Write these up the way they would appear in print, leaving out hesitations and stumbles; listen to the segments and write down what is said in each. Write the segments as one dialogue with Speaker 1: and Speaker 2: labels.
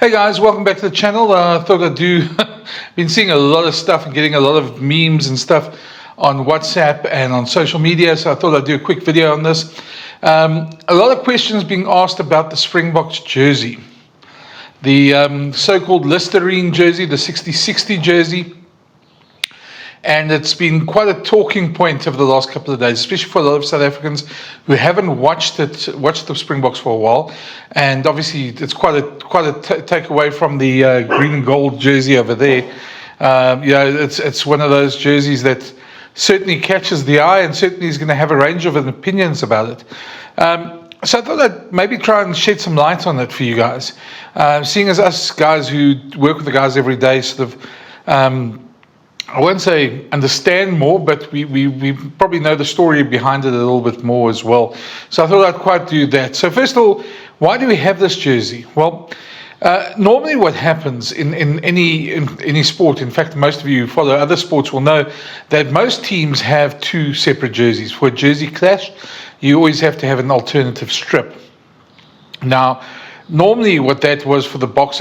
Speaker 1: Hey guys, welcome back to the channel. I thought I'd do, been seeing a lot of stuff and getting a lot of memes and stuff on WhatsApp and on social media, so I thought I'd do a quick video on this. A lot of questions being asked about the Springboks jersey. The so-called Listerine jersey, the 60-60 jersey. And it's been quite a talking point over the last couple of days, especially for a lot of South Africans who haven't watched the Springboks for a while. And obviously, it's quite a takeaway from the green and gold jersey over there. It's one of those jerseys that certainly catches the eye and certainly is going to have a range of opinions about it. So I thought I'd maybe try and shed some light on it for you guys. Seeing as us guys who work with the guys every day sort of I won't say understand more, but we probably know the story behind it a little bit more as well. So I thought I'd quite do that. So first of all, why do we have this jersey? Well, normally what happens in any sport, in fact, most of you who follow other sports will know that most teams have two separate jerseys. For a jersey clash, you always have to have an alternative strip. Now, normally what that was for the Boks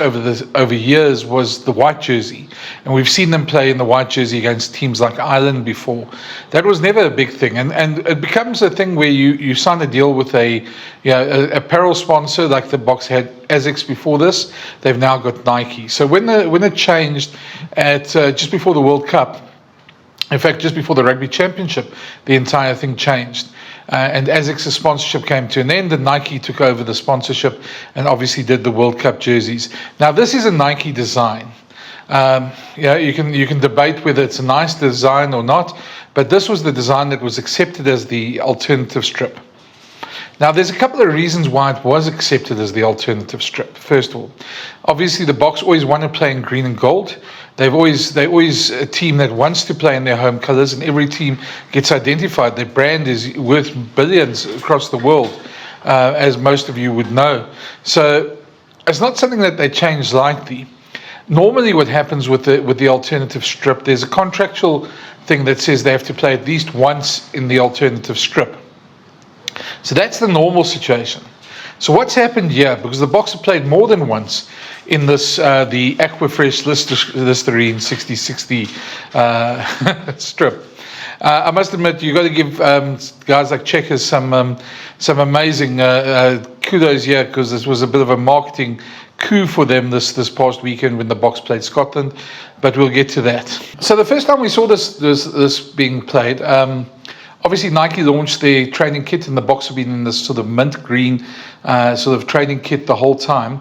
Speaker 1: over years was the white jersey, and we've seen them play in the white jersey against teams like Ireland before. That was never a big thing, and it becomes a thing where you sign a deal with a apparel sponsor like the Boks had Asics before this. They've now got Nike. So when it changed at just before the World Cup, in fact just before the Rugby Championship, the entire thing changed. And Asics' sponsorship came to an end, and Nike took over the sponsorship and obviously did the World Cup jerseys. Now, this is a Nike design. You can debate whether it's a nice design or not, but this was the design that was accepted as the alternative strip. Now, there's a couple of reasons why it was accepted as the alternative strip. First of all, obviously the Boks always want to play in green and gold. They're always a team that wants to play in their home colours, and every team gets identified. Their brand is worth billions across the world, as most of you would know. So it's not something that they change lightly. Normally what happens with the alternative strip, there's a contractual thing that says they have to play at least once in the alternative strip. So that's the normal situation. So what's happened here, because the Boks have played more than once in this, the Aquafresh Listerine 60-60 strip. I must admit, you've got to give guys like Checkers some amazing kudos here, because this was a bit of a marketing coup for them this past weekend when the Boks played Scotland, but we'll get to that. So the first time we saw this being played, obviously, Nike launched their training kit, and the Boks have been in this sort of mint green sort of training kit the whole time.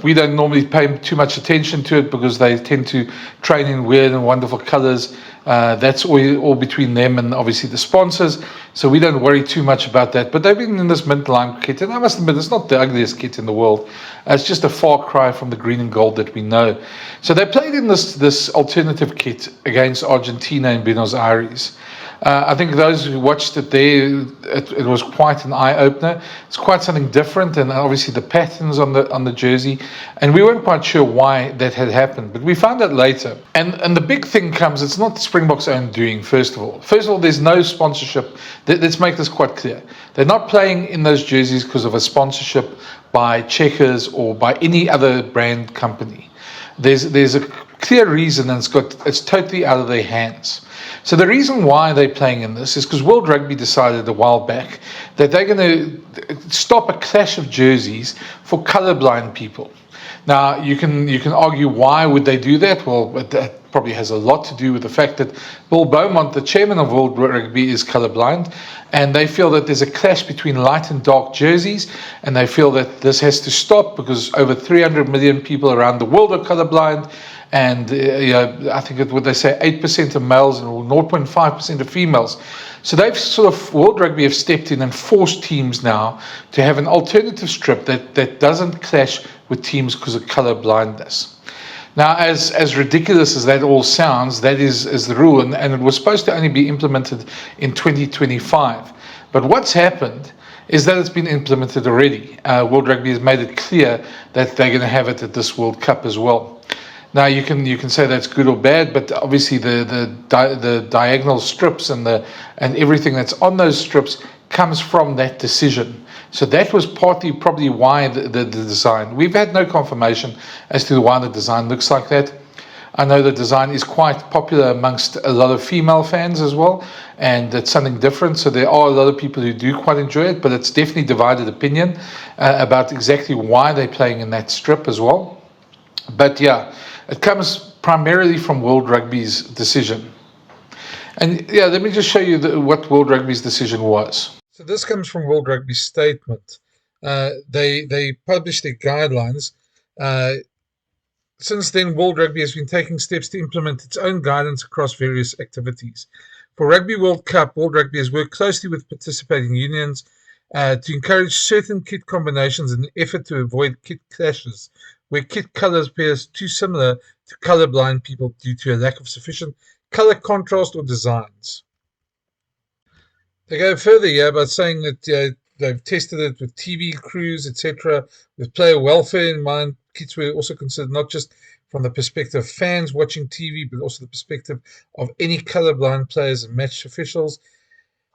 Speaker 1: We don't normally pay too much attention to it because they tend to train in weird and wonderful colors. That's all between them and obviously the sponsors, so we don't worry too much about that. But they've been in this mint lime kit, and I must admit, it's not the ugliest kit in the world. It's just a far cry from the green and gold that we know. So they played in this alternative kit against Argentina in Buenos Aires. I think those who watched it there, it was quite an eye-opener. It's quite something different, and obviously the patterns on the jersey, and we weren't quite sure why that had happened, but we found out later. And the big thing comes, it's not the Springboks' own doing, first of all. First of all, there's no sponsorship. Let's make this quite clear. They're not playing in those jerseys because of a sponsorship by Checkers or by any other brand company. There's a clear reason, and it's totally out of their hands. So the reason why they're playing in this is because World Rugby decided a while back that they're going to stop a clash of jerseys for colorblind people. Now, you can argue why would they do that? Well, that probably has a lot to do with the fact that Bill Beaumont, the chairman of World Rugby, is colorblind, and they feel that there's a clash between light and dark jerseys, and they feel that this has to stop because over 300 million people around the world are colorblind, and I think what they say, 8% of males and 0.5% of females. So they've sort of, World Rugby have stepped in and forced teams now to have an alternative strip that doesn't clash with teams because of color blindness. Now, as ridiculous as that all sounds, that is the rule, and it was supposed to only be implemented in 2025. But what's happened is that it's been implemented already. World Rugby has made it clear that they're going to have it at this World Cup as well. Now you can say that's good or bad, but obviously the diagonal strips and everything that's on those strips comes from that decision. So that was partly probably why the design. We've had no confirmation as to why the design looks like that. I know the design is quite popular amongst a lot of female fans as well, and it's something different. So there are a lot of people who do quite enjoy it, but it's definitely divided opinion about exactly why they're playing in that strip as well. But yeah, it comes primarily from World Rugby's decision. And yeah, let me just show you what World Rugby's decision was. So this comes from World Rugby's statement. They published their guidelines. Since then, World Rugby has been taking steps to implement its own guidance across various activities. For Rugby World Cup, World Rugby has worked closely with participating unions to encourage certain kit combinations in an effort to avoid kit clashes, where kit colours appear too similar to colourblind people due to a lack of sufficient colour contrast or designs. They go further here by saying that they've tested it with TV crews, etc., with player welfare in mind. Kits were also considered not just from the perspective of fans watching TV, but also the perspective of any colourblind players and match officials.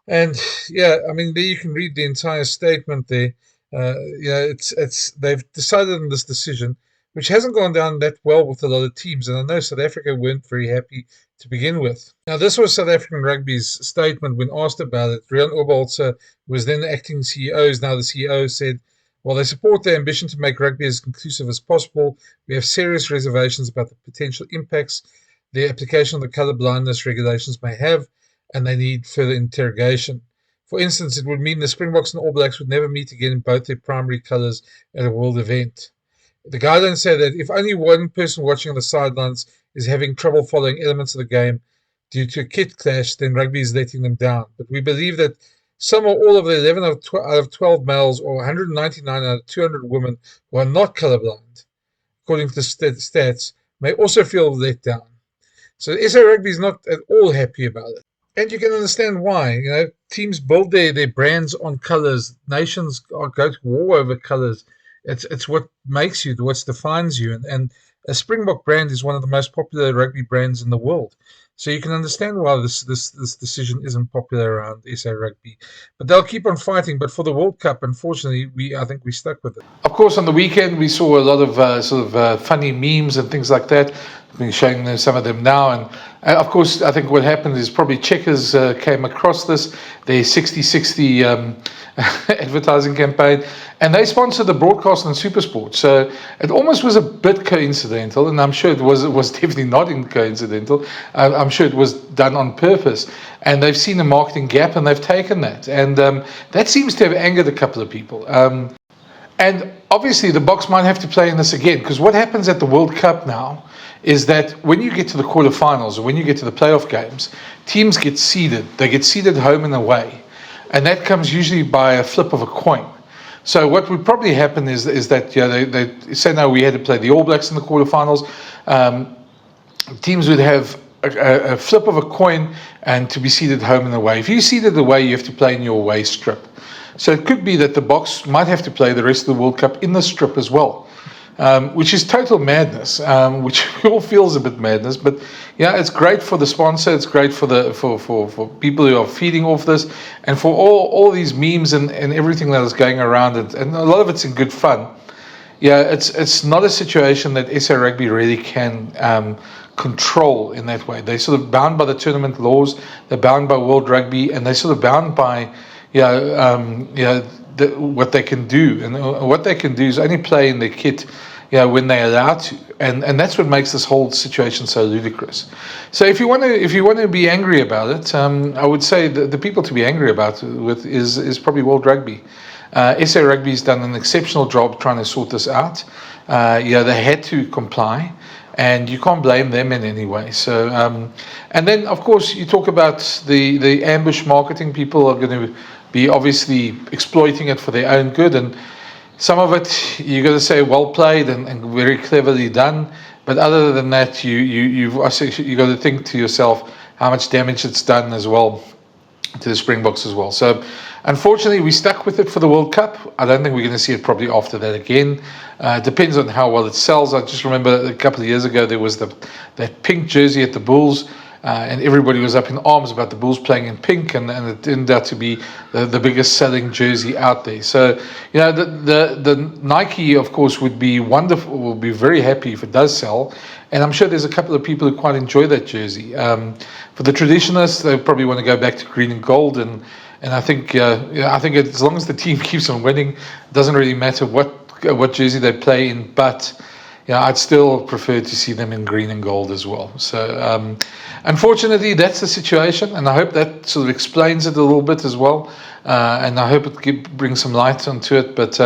Speaker 1: And yeah, I mean, there you can read the entire statement there. They've decided on this decision, which hasn't gone down that well with a lot of teams. And I know South Africa weren't very happy to begin with. Now, this was South African Rugby's statement when asked about it. Rian Oberholzer, who was then the acting CEO, is now the CEO, said, while they support their ambition to make rugby as inclusive as possible, we have serious reservations about the potential impacts the application of the colour blindness regulations may have, and they need further interrogation. For instance, it would mean the Springboks and All Blacks would never meet again in both their primary colours at a world event. The guidelines say that if only one person watching on the sidelines is having trouble following elements of the game due to a kit clash, then rugby is letting them down. But we believe that some or all of the 11 out of 12 males or 199 out of 200 women who are not colourblind, according to the stats, may also feel let down. So SA Rugby is not at all happy about it. And you can understand why. You know, teams build their brands on colours. Nations go to war over colours. It's what makes you, what defines you. And a Springbok brand is one of the most popular rugby brands in the world. So you can understand why this decision isn't popular around SA Rugby. But they'll keep on fighting. But for the World Cup, unfortunately, I think we stuck with it. Of course, on the weekend, we saw a lot of funny memes and things like that. I've been showing them, some of them now. And of course, I think what happened is probably Checkers came across this, their 60-60 advertising campaign, and they sponsored the broadcast on SuperSport. So it almost was a bit coincidental, and I'm sure it was definitely not coincidental. I'm sure it was done on purpose, and they've seen a marketing gap and they've taken that, and that seems to have angered a couple of people. And obviously the Boks might have to play in this again, because what happens at the World Cup now is that when you get to the quarterfinals or when you get to the playoff games, teams get seeded. They get seeded home and away. And that comes usually by a flip of a coin. So what would probably happen is that they say now we had to play the All Blacks in the quarterfinals. Teams would have a flip of a coin and to be seeded home and away. If you seeded away, you have to play in your away strip. So it could be that the Boks might have to play the rest of the World Cup in the strip as well. Which is total madness, which all feels a bit madness, but yeah, it's great for the sponsor, it's great for people who are feeding off this, and for all these memes and everything that is going around, and a lot of it's in good fun. Yeah, it's not a situation that SA Rugby really can control in that way. They're sort of bound by the tournament laws, they're bound by World Rugby, and they're sort of bound by what they can do, and what they can do is only play in their kit, when they're allowed to, and that's what makes this whole situation so ludicrous. So if you want to be angry about it, I would say the people to be angry about it with is probably World Rugby. SA Rugby's done an exceptional job trying to sort this out. They had to comply, and you can't blame them in any way. So, and then of course you talk about the ambush marketing. People are going to be obviously exploiting it for their own good, and some of it you got to say well played and very cleverly done. But other than that, you got to think to yourself how much damage it's done as well to the Springboks as well. So unfortunately, we stuck with it for the World Cup. I don't think we're going to see it probably after that again. Depends on how well it sells. I just remember a couple of years ago there was that pink jersey at the Bulls, and everybody was up in arms about the Bulls playing in pink, and it turned out to be the biggest selling jersey out there. So, the Nike, of course, would be wonderful, will be very happy if it does sell, and I'm sure there's a couple of people who quite enjoy that jersey. For the traditionalists, they probably want to go back to green and gold, and I think as long as the team keeps on winning, it doesn't really matter what jersey they play in, but I'd still prefer to see them in green and gold as well. So unfortunately, that's the situation, and I hope that sort of explains it a little bit as well, and I hope it brings some light onto it. But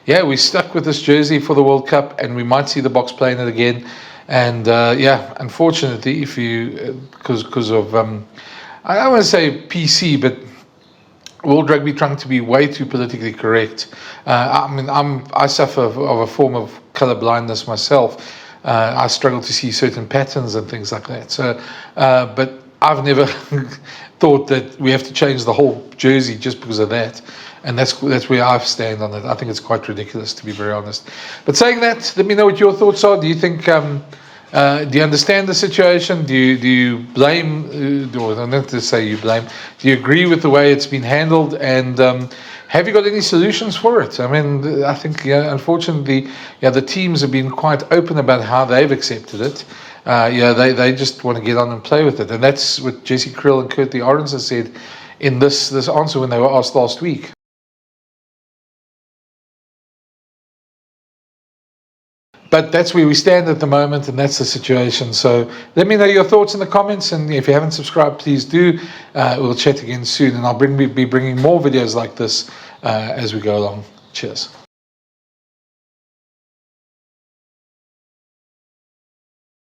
Speaker 1: we're stuck with this jersey for the World Cup, and we might see the Boks playing it again. And unfortunately, if you because of I don't want to say PC, but World Rugby trying to be way too politically correct. I suffer of a form of color blindness myself. I struggle to see certain patterns and things like that. So, but I've never thought that we have to change the whole jersey just because of that. And that's where I stand on it. I think it's quite ridiculous, to be very honest. But saying that, let me know what your thoughts are. Do you think? Do you understand the situation? Do you blame, or not to say you blame, do you agree with the way it's been handled? And have you got any solutions for it? I mean, I think, unfortunately, the teams have been quite open about how they've accepted it. They just want to get on and play with it. And that's what Jesse Krill and Kurt the Orange said in this answer when they were asked last week. But that's where we stand at the moment, and that's the situation. So let me know your thoughts in the comments, and if you haven't subscribed, please do. We'll chat again soon, and I'll be bringing more videos like this as we go along. Cheers.